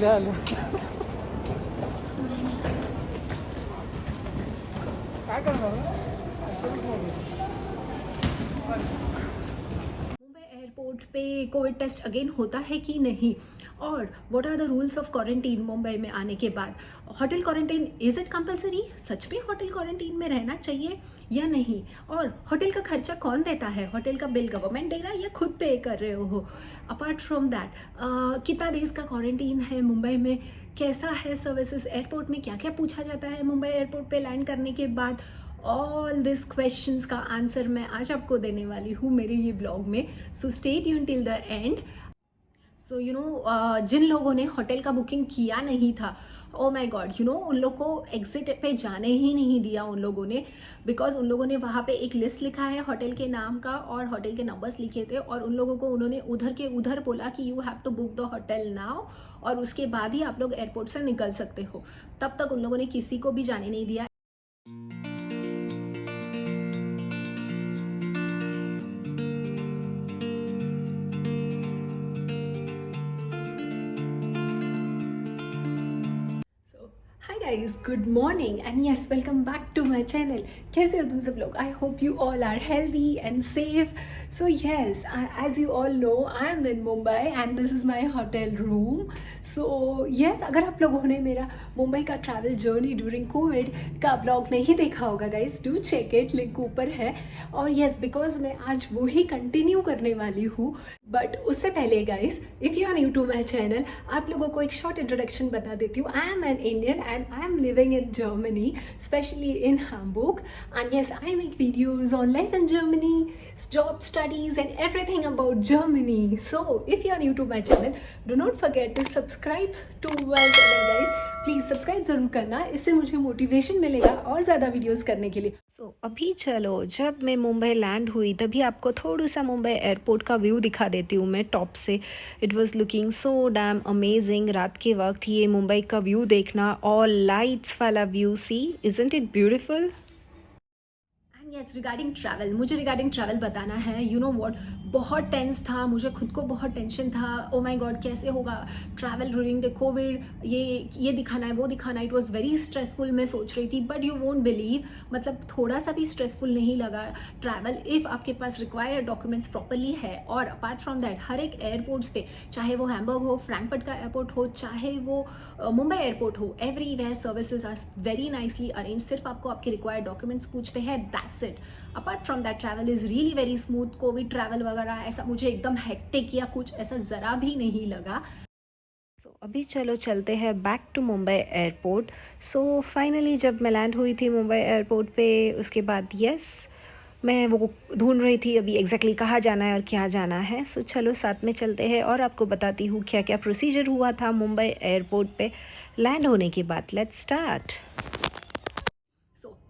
ले ले काय करणार मुंबई एयरपोर्ट पे कोविड टेस्ट अगेन होता है कि नहीं, और what are the rules of quarantine Mumbai में आने के बाद। Hotel quarantine is it compulsory, सच में होटल क्वारंटीन में रहना चाहिए या नहीं, और होटल का खर्चा कौन देता है, होटल का बिल गवर्नमेंट दे रहा है या खुद पे कर रहे हो। अपार्ट फ्रॉम दैट कितना देश का क्वारंटीन है मुंबई में, कैसा है सर्विसेज, एयरपोर्ट में क्या क्या पूछा जाता है मुंबई एयरपोर्ट पे लैंड करने के बाद। ऑल दिस क्वेश्चंस का आंसर मैं आज आपको देने वाली हूँ मेरे ये ब्लॉग में, so stay tuned till the end. So जिन लोगों ने होटल का बुकिंग किया नहीं था, ओ माय गॉड, उन लोग को एग्जिट पे जाने ही नहीं दिया उन लोगों ने, बिकॉज उन लोगों ने वहाँ पे एक लिस्ट लिखा है होटल के नाम का और होटल के नंबर्स लिखे थे, और उन लोगों को उन्होंने उधर के उधर बोला कि you have to book the hotel now, और उसके बाद ही आप लोग एयरपोर्ट से निकल सकते हो। तब तक उन लोगों ने किसी को भी जाने नहीं दिया। Hi guys, good morning and yes, welcome back to my channel. कैसे हो तुम सब लोग? I hope you all are healthy and safe. So yes, as you all know, I am in Mumbai and this is my hotel room. So yes, अगर आप लोगों ने मेरा मुंबई का ट्रैवल जर्नी ड्यूरिंग कोविड का ब्लॉग नहीं देखा होगा guys, do check it, link ऊपर है। और यस, बिकॉज मैं आज वो ही कंटिन्यू करने वाली हूँ, बट उससे पहले guys, if you are new to my channel, आप लोगों को एक शॉर्ट इंट्रोडक्शन बता देती हूँ। I am an Indian and I am living in Germany, especially in Hamburg, and yes, I make videos on life in Germany, job, studies and everything about Germany. So if you are new to my channel, do not forget to subscribe to my channel guys. Please subscribe ज़रूर करना, इससे मुझे motivation मिलेगा और ज़्यादा videos करने के लिए। अभी चलो, जब मैं मुंबई लैंड हुई तभी आपको थोड़ा सा मुंबई एयरपोर्ट का व्यू दिखा देती हूँ मैं टॉप से। It was looking so damn amazing. रात के वक्त ये मुंबई का व्यू देखना, ऑल लाइट्स वाला view, see isn't it beautiful. Yes, regarding travel, मुझे रिगार्डिंग ट्रैवल बताना है। यू नो व्हाट, बहुत टेंस था, मुझे खुद को बहुत टेंशन था। ओ माय गॉड, कैसे होगा ट्रैवल ड्यूरिंग द कोविड, ये दिखाना है वो दिखाना है। इट वाज वेरी स्ट्रेसफुल, मैं सोच रही थी, बट यू वोंट बिलीव, मतलब थोड़ा सा भी स्ट्रेसफुल नहीं लगा ट्रैवल, इफ़ आपके पास रिक्वायर्ड डॉक्यूमेंट्स प्रॉपरली है। और अपार्ट फ्रॉम दैट, हर एक एयरपोर्ट्स पे, चाहे वो हैम्बर्ग हो, फ्रैंकफर्ट का एयरपोर्ट हो, चाहे वो मुंबई एयरपोर्ट हो, everywhere services are very nicely arrange. सिर्फ आपको आपके रिक्वायर्ड डॉक्यूमेंट्स पूछते हैं, that's it. Apart from that, travel is really very smooth. Covid travel वगैरह ऐसा मुझे एकदम हेक्टिक या कुछ ऐसा ज़रा भी नहीं लगा। अभी चलो चलते हैं back to Mumbai airport. Finally जब मैं लैंड हुई थी मुंबई एयरपोर्ट पे, उसके बाद यस, मैं वो ढूंढ रही थी अभी एग्जैक्टली कहाँ जाना है और क्या जाना है। चलो साथ में चलते हैं और आपको बताती हूँ क्या क्या प्रोसीजर हुआ था मुंबई एयरपोर्ट पे लैंड होने के बाद। Let's start.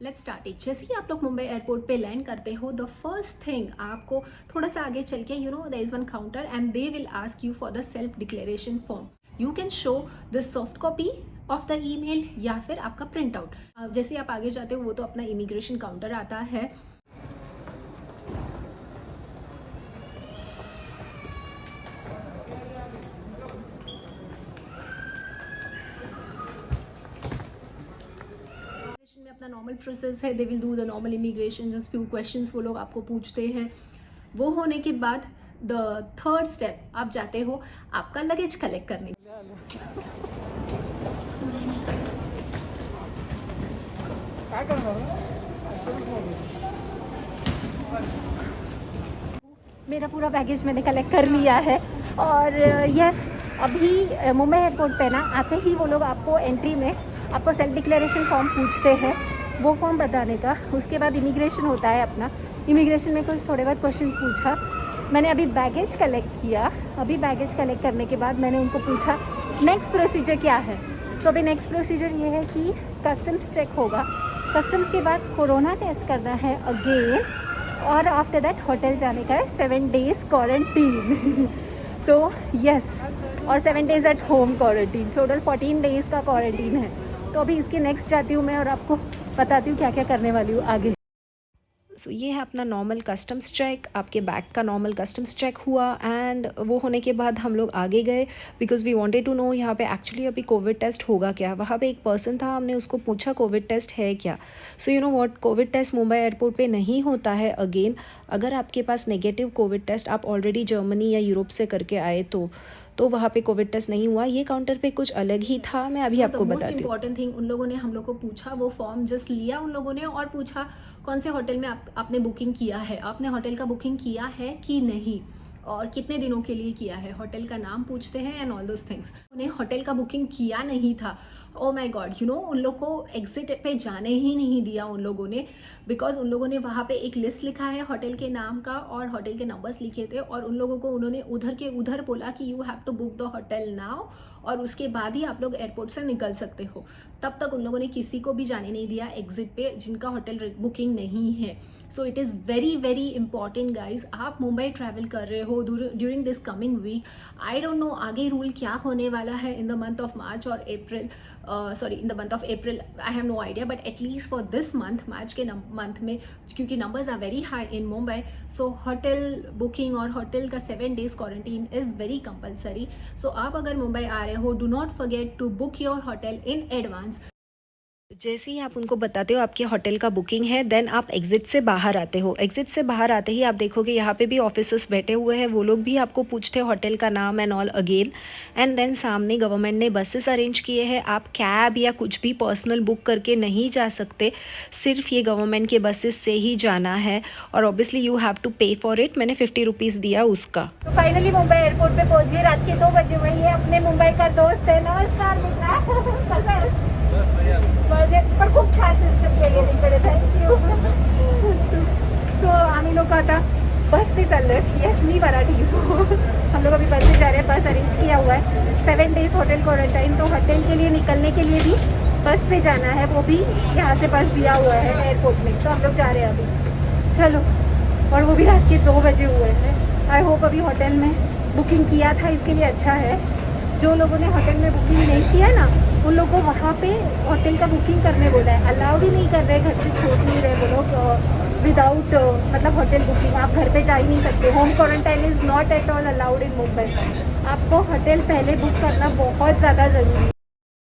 Let's start it. जैसे ही आप लोग मुंबई एयरपोर्ट पे लैंड करते हो, द फर्स्ट थिंग, आपको थोड़ा सा आगे चल के there is one counter and they will ask you for the self declaration form. You can show the soft copy of the email या फिर आपका प्रिंट आउट। जैसे आप आगे जाते हो, वो तो अपना इमिग्रेशन काउंटर आता है। में अपना नॉर्मल प्रोसेस है, they will do the normal immigration, just few questions वो लोग आपको पूछते हैं। वो होने के बाद द थर्ड स्टेप, आप जाते हो आपका लगेज कलेक्ट करने। मेरा पूरा बैगेज मैंने कलेक्ट कर लिया है। और यस, अभी मुंबई एयरपोर्ट पे ना आते ही वो लोग आपको एंट्री में आपको सेल्फ डिक्लेरेशन फॉर्म पूछते हैं, वो फॉर्म बताने का। उसके बाद इमिग्रेशन होता है अपना। इमिग्रेशन में कुछ थोड़े बहुत क्वेश्चंस पूछा। मैंने अभी बैगेज कलेक्ट किया। अभी बैगेज कलेक्ट करने के बाद मैंने उनको पूछा नेक्स्ट प्रोसीजर क्या है। तो अभी नेक्स्ट प्रोसीजर ये है कि कस्टम्स चेक होगा। कस्टम्स के बाद कोरोना टेस्ट करना है अगेन, और आफ्टर दैट होटल जाने का है 7 days क्वारंटीन। सो यस, और 7 days at home quarantine, total 14 days का क्वारंटीन है। तो अभी इसके नेक्स्ट जाती हूँ मैं और आपको बताती हूँ क्या क्या करने वाली हूँ आगे। सो ये है अपना नॉर्मल कस्टम्स चेक, आपके बैग का नॉर्मल कस्टम्स चेक हुआ एंड वो होने के बाद हम लोग आगे गए because we wanted to know यहाँ पे एक्चुअली अभी कोविड टेस्ट होगा क्या। वहाँ पे एक पर्सन था, हमने उसको पूछा कोविड टेस्ट है क्या। So you know what, covid test Mumbai airport पे नहीं होता है। अगेन अगर आपके पास नेगेटिव कोविड टेस्ट आप ऑलरेडी जर्मनी या यूरोप से करके आए तो वहाँ पे कोविड टेस्ट नहीं हुआ। ये काउंटर पे कुछ अलग ही था, मैं अभी आपको बताती हूँ। इम्पॉर्टेंट थिंग, उन लोगों ने हम लोग को पूछा, वो फॉर्म जस्ट लिया उन लोगों ने और पूछा कौन से होटल में आपने बुकिंग किया है, आपने होटल का बुकिंग किया है कि नहीं और कितने दिनों के लिए किया है, होटल का नाम पूछते हैं एंड ऑल दोज थिंग्स। उन्हें होटल का बुकिंग किया नहीं था। Oh my God, you know उन लोग को एग्जिट पे जाने ही नहीं दिया उन लोगों ने, बिकॉज उन लोगों ने वहाँ पे एक लिस्ट लिखा है होटल के नाम का और होटल के नंबर्स लिखे थे और उन लोगों को उन्होंने उधर के उधर बोला कि you have to book the hotel now और उसके बाद ही आप लोग एयरपोर्ट से निकल सकते हो। तब तक उन लोगों ने किसी को भी जाने नहीं दिया एग्जिट पे जिनका होटल बुकिंग नहीं है। So it is very very important guys, आप मुंबई ट्रैवल कर रहे हो during this coming week, I don't know आगे रूल क्या होने वाला है in the month of March और April, in the month of April I have no idea, but at least for this month, March के मंथ में, क्योंकि numbers are very high in Mumbai, so hotel booking और hotel का 7 days quarantine is very compulsory. So आप अगर मुंबई आ रहे हो, do not forget to book your hotel in advance. जैसे ही आप उनको बताते हो आपके होटल का बुकिंग है, देन आप एग्ज़िट से बाहर आते हो। एग्ज़िट से बाहर आते ही आप देखोगे यहाँ पे भी ऑफिसर्स बैठे हुए हैं, वो लोग भी आपको पूछते हैं होटल का नाम and all again. And then सामने गवर्नमेंट ने बसेस अरेंज किए हैं, आप कैब या कुछ भी पर्सनल बुक करके नहीं जा सकते, सिर्फ ये गवर्नमेंट के बसेस से ही जाना है और ऑब्वियसली यू हैव टू पे फॉर इट। मैंने 50 रुपीज़ दिया उसका। तो फाइनली मुंबई एयरपोर्ट पे पहुंच गए, रात के 2 बजे। वही है अपने मुंबई का दोस्त है, नमस्कार मित्रा, कसा आहेस? म्हणजे पण खूप छान सिस्टम केली तिकडे, थँक्यू। सो आम्ही लोग आता बस से चल रहे हैं, यस मी मराठी, सो हम लोग अभी बस से जा रहे हैं। बस अरेंज किया हुआ है, 7 days होटल क्वारंटाइन, तो होटल के लिए निकलने के लिए भी बस से जाना है, वो भी यहाँ से बस दिया हुआ है एयरपोर्ट में, तो हम लोग जा रहे हैं अभी। चलो, और वो भी रात के 2 बजे हुए हैं। आई होप अभी होटल में बुकिंग किया था इसके लिए अच्छा है। जो लोगों ने होटल में बुकिंग नहीं किया ना, उन लोगों को वहाँ पे होटल का बुकिंग करने बोला है। अलाउड ही नहीं कर रहे, घर से छोड़ नहीं रहे वो लोग विदाउट मतलब होटल बुकिंग। आप घर पे जा ही नहीं सकते, home quarantine is not at all allowed in Mumbai. आपको होटल पहले बुक करना बहुत ज़्यादा ज़रूरी है।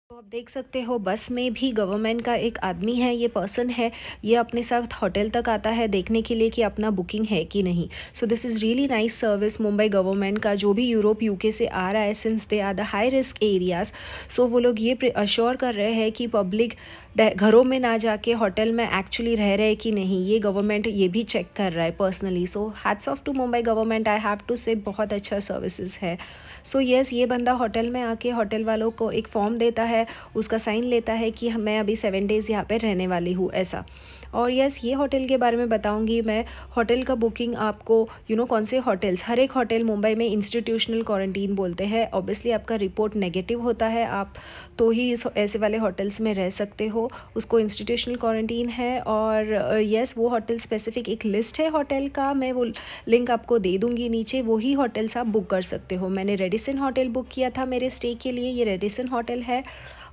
तो आप देख सकते हो बस में भी गवर्नमेंट का एक आदमी है, ये पर्सन है, ये अपने साथ होटल तक आता है देखने के लिए कि अपना बुकिंग है कि नहीं। So this is really nice service Mumbai government का। जो भी यूरोप यूके से आ रहा है, since they are the high risk areas, so वो लोग ये अश्योर कर रहे हैं कि पब्लिक घरों में ना जाके होटल में एक्चुअली रह रहे कि नहीं, ये गवर्नमेंट ये भी चेक कर रहा है personally. So hats off to Mumbai government, I have to say बहुत अच्छा सर्विसेज है। सो येस, ये बंदा होटल में आके होटल वालों को एक फॉर्म देता है, उसका साइन लेता है कि मैं अभी 7 days यहाँ पे रहने वाली हूँ, ऐसा। और यस, ये होटल के बारे में बताऊंगी मैं। होटल का बुकिंग आपको कौन से होटल्स, हर एक होटल मुंबई में इंस्टीट्यूशनल क्वारंटीन बोलते हैं। ऑब्वियसली आपका रिपोर्ट नेगेटिव होता है, आप तो ही ऐसे वाले होटल्स में रह सकते हो, उसको इंस्टीट्यूशनल क्वारंटीन है। और यस, वो होटल स्पेसिफिक एक लिस्ट है होटल का, मैं वो लिंक आपको दे दूँगी नीचे, वही होटल्स आप बुक कर सकते हो। मैंने रेडिसन होटल बुक किया था मेरे स्टे के लिए, ये रेडिसन होटल है।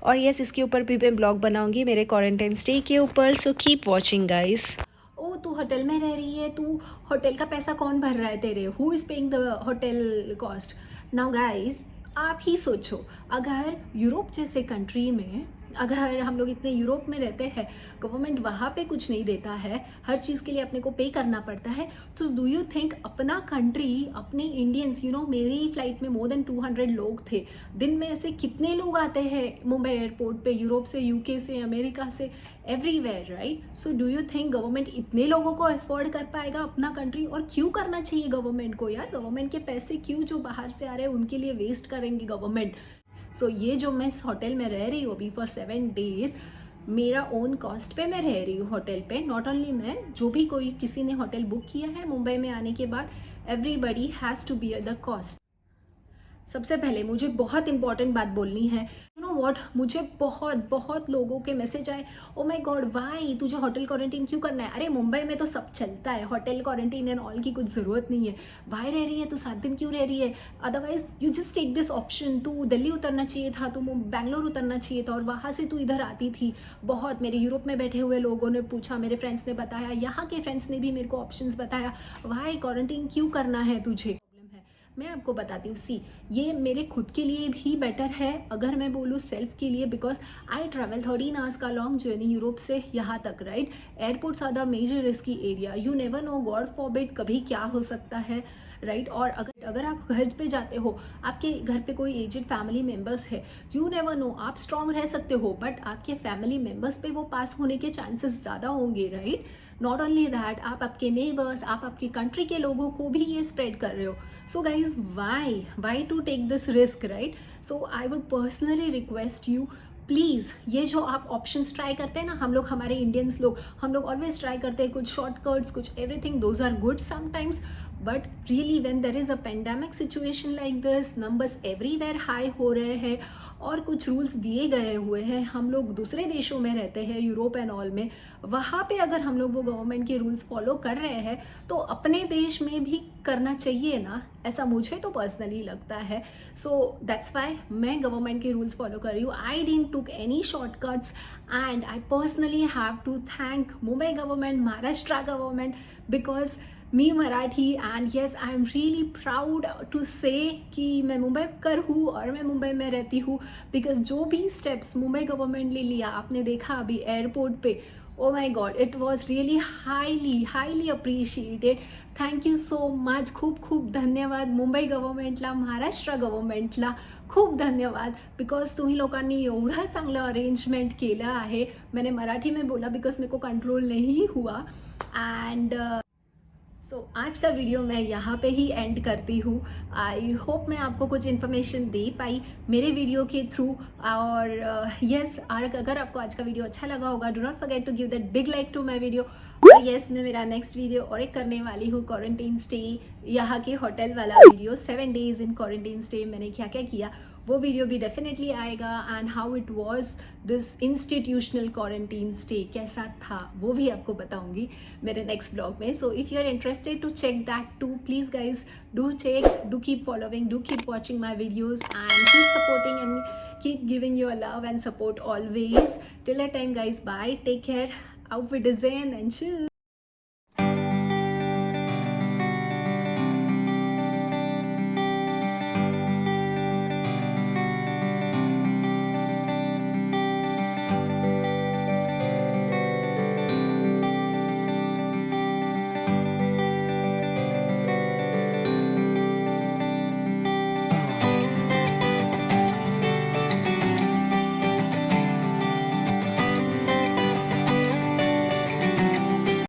और यस, इसके ऊपर भी मैं ब्लॉग बनाऊंगी मेरे क्वारंटाइन स्टे के ऊपर, सो कीप वॉचिंग गाइस। ओ, तू होटल में रह रही है, तू होटल का पैसा कौन भर रहा है तेरे, who is paying the hotel cost? Now guys, आप ही सोचो, अगर यूरोप जैसे कंट्री में, अगर हम लोग इतने यूरोप में रहते हैं, गवर्नमेंट वहाँ पे कुछ नहीं देता है, हर चीज़ के लिए अपने को पे करना पड़ता है, तो डू यू थिंक अपना कंट्री, अपने इंडियंस, मेरी ही फ्लाइट में मोर देन 200 लोग थे। दिन में ऐसे कितने लोग आते हैं मुंबई एयरपोर्ट पे, यूरोप से, यूके से, अमेरिका से, everywhere, right? So do you think government इतने लोगों को अफोर्ड कर पाएगा अपना कंट्री? और क्यों करना चाहिए गवर्नमेंट को यार? गवर्नमेंट के पैसे क्यों जो बाहर से आ रहे हैं उनके लिए वेस्ट करेंगे गवर्नमेंट? सो ये जो मैं इस होटल में रह रही हूँ अभी फॉर 7 days, मेरा ओन कॉस्ट पे मैं रह रही हूँ होटल पे। नॉट ओनली मैं, जो भी कोई किसी ने होटल बुक किया है मुंबई में आने के बाद, everybody has to bear the cost. सबसे पहले मुझे बहुत इंपॉर्टेंट बात बोलनी है। यू नो व्हाट, मुझे बहुत बहुत लोगों के मैसेज आए, ओ माय गॉड वाई तुझे होटल क्वारंटीन क्यों करना है? अरे मुंबई में तो सब चलता है, होटल क्वारंटीन एंड ऑल की कुछ ज़रूरत नहीं है। बाहर रह रही है तो 7 दिन क्यों रह रही है? Otherwise you just take this option. तू दिल्ली उतरना चाहिए था, तू बैंगलोर उतरना चाहिए था और वहाँ से तू इधर आती थी। बहुत मेरे यूरोप में बैठे हुए लोगों ने पूछा, मेरे फ्रेंड्स ने बताया, यहाँ के फ्रेंड्स ने भी मेरे को ऑप्शंस बताया, वाई क्वारंटीन क्यों करना है तुझे? मैं आपको बताती हूँ, सी ये मेरे खुद के लिए भी बेटर है अगर मैं बोलूँ सेल्फ के लिए, बिकॉज आई ट्रैवल 13 आवर्स का लॉन्ग जर्नी यूरोप से यहाँ तक, right. Airports are the major risky area, you never know, god forbid कभी क्या हो सकता है, राइट। और अगर आप घर पे जाते हो, आपके घर पे कोई एजेड फैमिली मेम्बर्स है, यू नेवर नो, आप स्ट्रांग रह सकते हो बट आपके फैमिली मेम्बर्स पे वो पास होने के चांसेस ज़्यादा होंगे, राइट। नॉट ओनली दैट, आप आपके नेबर्स, आप आपकी कंट्री के लोगों को भी ये स्प्रेड कर रहे हो। So guys why to take this risk, right. So I would personally request you, please ये जो आप ऑप्शंस ट्राई करते हैं ना, हम लोग हमारे इंडियंस लोग, हम लोग ऑलवेज ट्राई करते हैं कुछ शॉर्टकट्स, कुछ everything, those are good sometimes, but really when there is a pandemic situation like this, numbers everywhere high हो रहे हैं और कुछ रूल्स दिए गए हुए हैं, हम लोग दूसरे देशों में रहते हैं, यूरोप एंड ऑल में, वहाँ पे अगर हम लोग वो गवर्नमेंट के रूल्स फॉलो कर रहे हैं तो अपने देश में भी करना चाहिए ना, ऐसा मुझे तो पर्सनली लगता है। सो दैट्स वाई मैं गवर्नमेंट के रूल्स फॉलो कर रही हूँ। I didn't took any shortcuts and I personally have to thank Mumbai government, Maharashtra government, because मी Marathi and yes I am really proud to say कि मैं मुंबईकर हूँ और मैं मुंबई में रहती हूँ, बिकॉज जो भी स्टेप्स मुंबई गवर्नमेंट ने लिया, आपने देखा अभी एयरपोर्ट पे, oh my god, it was really highly appreciated. Thank you so much, खूप खूप धन्यवाद मुंबई गव्हर्नमेंटला, महाराष्ट्र गव्हर्नमेंटला खूप धन्यवाद, बिकॉज तुम्ही लोकांनी एवढं चांगलं अरेंजमेंट केलं आहे। मैंने मराठी में बोला बिकॉज मेरे को कंट्रोल नहीं हुआ एंड सो आज का वीडियो मैं यहाँ पे ही एंड करती हूँ। आई होप मैं आपको कुछ इन्फॉर्मेशन दे पाई मेरे वीडियो के थ्रू, और यस अगर आपको आज का वीडियो अच्छा लगा होगा, do not forget to give that big like to my video. और यस मैं मेरा नेक्स्ट वीडियो और एक करने वाली हूँ, क्वारंटीन स्टे, यहाँ के होटल वाला वीडियो, 7 days इन क्वारंटीन स्टे मैंने क्या क्या किया, वो वीडियो भी डेफिनेटली आएगा, and how it was this institutional quarantine stay, कैसा था वो भी आपको बताऊंगी मेरे नेक्स्ट ब्लॉग में। So if you are interested to check that too, please guys do check, do keep following, do keep watching my videos and keep supporting and keep giving your love and support always. Till that time guys, bye, take care, auf Wiedersehen and chill.